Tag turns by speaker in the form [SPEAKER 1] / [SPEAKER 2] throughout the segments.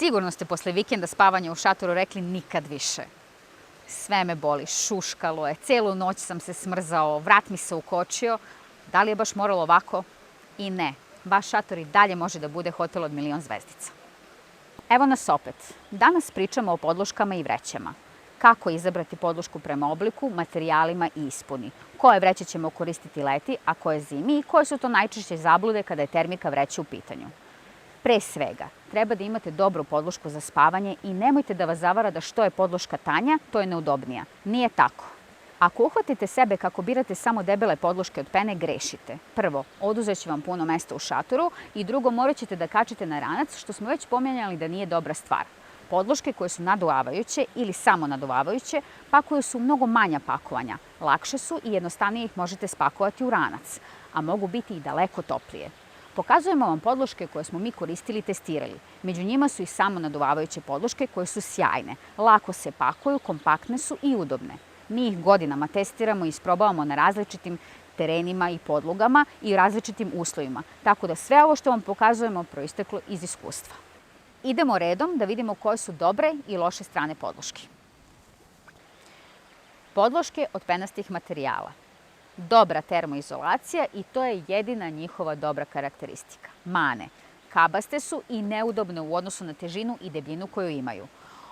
[SPEAKER 1] Sigurno ste posle vikenda spavanja u šatoru rekli nikad više. Sve me boli, šuškalo je, celu noć sam se smrzao, vrat mi se ukočio. Da li je baš moralo ovako? I ne, vaš šator i dalje može da bude hotel od 1.000.000 zvezdica. Evo nas opet. Danas pričamo o podloškama i vrećama. Kako izabrati podlošku prema obliku, materijalima i ispuni. Koje vreće ćemo koristiti leti, a koje zimi i koje su to najčešće zablude kada je termika vreće u pitanju. Pre svega, treba da imate dobru podlošku za spavanje i nemojte da vas zavara da što je podloška tanja, to je neudobnija. Nije tako. Ako uhvatite sebe kako birate samo debele podloške od pene, grešite. Prvo, oduzet će vam puno mesta u šatoru i drugo, morat ćete da kačite na ranac, što smo već pomenjali da nije dobra stvar. Podloške koje su naduvavajuće ili samo naduvavajuće pakuju su mnogo manja pakovanja. Lakše su i jednostavnije ih možete spakovati u ranac, a mogu biti i daleko toplije. Pokazujemo vam podloške koje smo mi koristili i testirali. Među njima su i samo naduvavajuće podloške koje su sjajne. Lako se pakuju, kompaktne su i udobne. Mi ih godinama testiramo i isprobavamo na različitim terenima i podlogama i različitim uslovima. Tako da sve ovo što vam pokazujemo proisteklo iz iskustva. Idemo redom da vidimo koje su dobre i loše strane podloške. Podloške od penastih materijala. Dobra termoizolacija i to je jedina njihova dobra karakteristika. Mane. Kabaste su i neudobne u odnosu na težinu i debljinu koju imaju.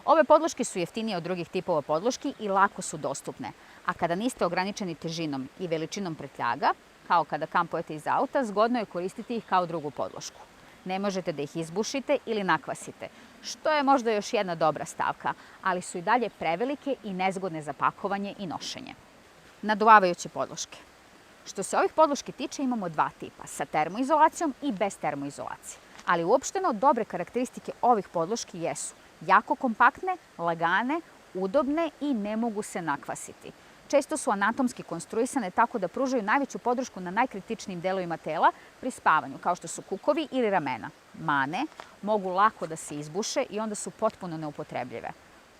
[SPEAKER 1] Ove podloške su jeftinije od drugih tipova podloški i lako su dostupne. A kada niste ograničeni težinom i veličinom prtljaga, kao kada kampujete iz auta, zgodno je koristiti ih kao drugu podlošku. Ne možete da ih izbušite ili nakvasite, što je možda još jedna dobra stavka, ali su i dalje prevelike i nezgodne za pakovanje i nošenje. Naduvavajuće podloške. Što se ovih podloški tiče, imamo dva tipa, sa termoizolacijom i bez termoizolacije. Ali uopšteno dobre karakteristike ovih podloški jesu jako kompaktne, lagane, udobne i ne mogu se nakvasiti. Često su anatomski konstruisane tako da pružaju najveću podršku na najkritičnijim delovima tela pri spavanju, kao što su kukovi ili ramena. Mane mogu lako da se izbuše i onda su potpuno neupotrebljive.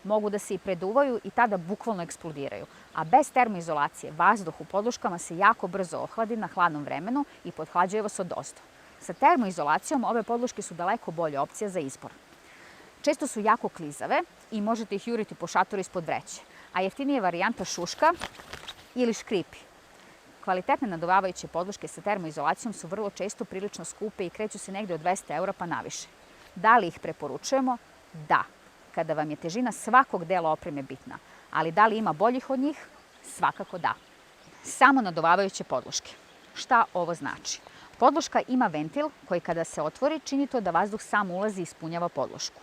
[SPEAKER 1] Mogu da se i preduvaju i tada bukvalno eksplodiraju. A bez termoizolacije vazduh u podloškama se jako brzo ohladi na hladnom vremenu i podhlađuje vas odozdo. Sa termoizolacijom ove podloške su daleko bolja opcija za izbor. Često su jako klizave i možete ih juriti po šatoru ispod vreće, a jeftinija varijanta šuška ili škripi. Kvalitetne naduvavajuće podloške sa termoizolacijom su vrlo često prilično skupe i kreću se negde od 200 € pa naviše. Da li ih preporučujemo? Da, kada vam je težina svakog dela opreme bitna. Ali da li ima boljih od njih? Svakako da. Samo naduvavajuće podloške. Šta ovo znači? Podloška ima ventil koji kada se otvori čini to da vazduh sam ulazi i ispunjava podlošku.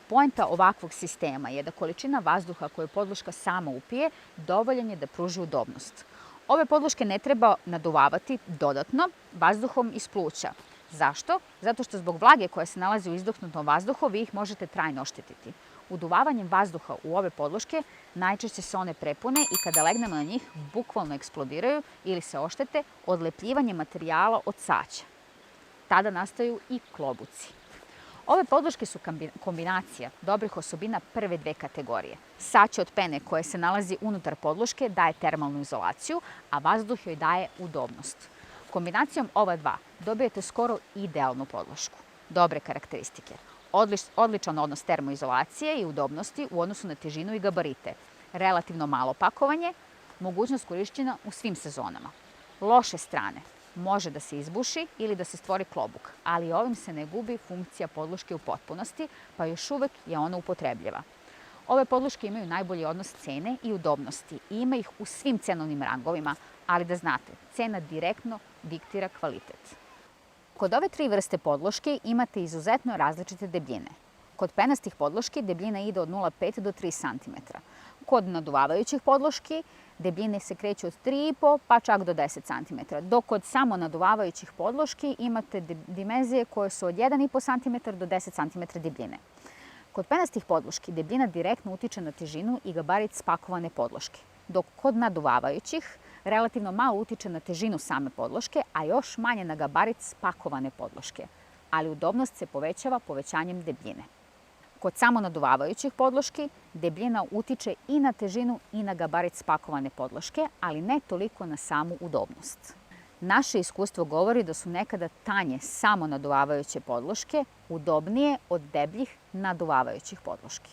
[SPEAKER 1] Poenta ovakvog sistema je da količina vazduha koju podloška sama upije dovoljan je da pruži udobnost. Ove podloške ne treba naduvavati dodatno vazduhom iz pluća. Zašto? Zato što zbog vlage koja se nalazi u izdahnutom vazduhu vi ih možete trajno oštetiti. Uduvavanjem vazduha u ove podloške najčešće se one prepune i kada legnemo na njih bukvalno eksplodiraju ili se oštete odlepljivanjem materijala od saća. Tada nastaju i klobuci. Ove podloške su kombinacija dobrih osobina prve dve kategorije. Saće od pene koje se nalazi unutar podloške daje termalnu izolaciju, a vazduh joj daje udobnost. Kombinacijom ova dva dobijete skoro idealnu podlošku. Dobre karakteristike. Odličan odnos termoizolacije i udobnosti u odnosu na težinu i gabarite. Relativno malo pakovanje, mogućnost korišćenja u svim sezonama. Loše strane. Može da se izbuši ili da se stvori klobuk, ali ovim se ne gubi funkcija podloške u potpunosti, pa još uvek je ona upotrebljiva. Ove podloške imaju najbolji odnos cene i udobnosti i ima ih u svim cenovnim rangovima, ali da znate, cena direktno diktira kvalitet. Kod ove tri vrste podloške imate izuzetno različite debljine. Kod penastih podloški debljina ide od 0,5 do 3 cm. Kod naduvavajućih podloški debljine se kreću od 3,5 pa čak do 10 cm, dok kod samo naduvavajućih podloški imate dimenzije koje su od 1,5 cm do 10 cm debljine. Kod penastih podloški debljina direktno utiče na težinu i gabarit spakovane podloške, dok kod naduvavajućih relativno malo utiče na težinu same podloške, a još manje na gabarit spakovane podloške, ali udobnost se povećava povećanjem debljine. Kod samo naduvavajućih podloški debljina utiče i na težinu i na gabarit spakovane podloške, ali ne toliko na samu udobnost. Naše iskustvo govori da su nekada tanje samo naduvavajuće podloške udobnije od debljih naduvavajućih podloški.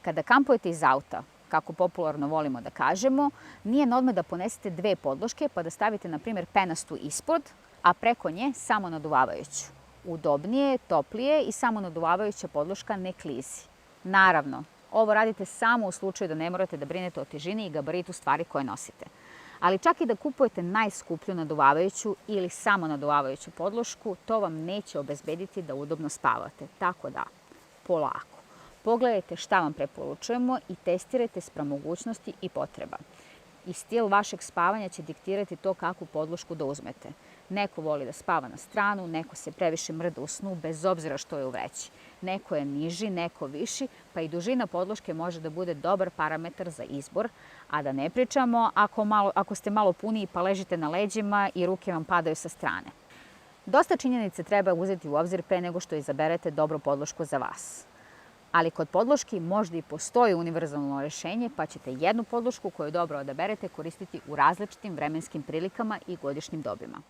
[SPEAKER 1] Kada kampujete iz auta, kako popularno volimo da kažemo, nije na odmet da ponesete 2 podloške pa da stavite, na primjer, penastu ispod, a preko nje samo naduvavajuću. Udobnije, toplije i samo naduvavajuća podloška ne klizi. Naravno, ovo radite samo u slučaju da ne morate da brinete o težini i gabaritu stvari koje nosite. Ali čak i da kupujete najskuplju naduvavajuću ili samo naduvavajuću podlošku, to vam neće obezbediti da udobno spavate. Tako da, polako. Pogledajte šta vam preporučujemo i testirajte spram mogućnosti i potreba. I stil vašeg spavanja će diktirati to kakvu podlošku da uzmete. Neko voli da spava na stranu, neko se previše mrda u snu bez obzira što je u vreći. Neko je niži, neko viši, pa i dužina podloške može da bude dobar parametar za izbor, a da ne pričamo ako ste malo puniji pa ležite na leđima i ruke vam padaju sa strane. Dosta činjenica treba uzeti u obzir pre nego što izaberete dobru podlošku za vas. Ali kod podloški možda i postoji univerzalno rešenje, pa ćete jednu podlošku koju dobro odaberete koristiti u različitim vremenskim prilikama i godišnjim dobima.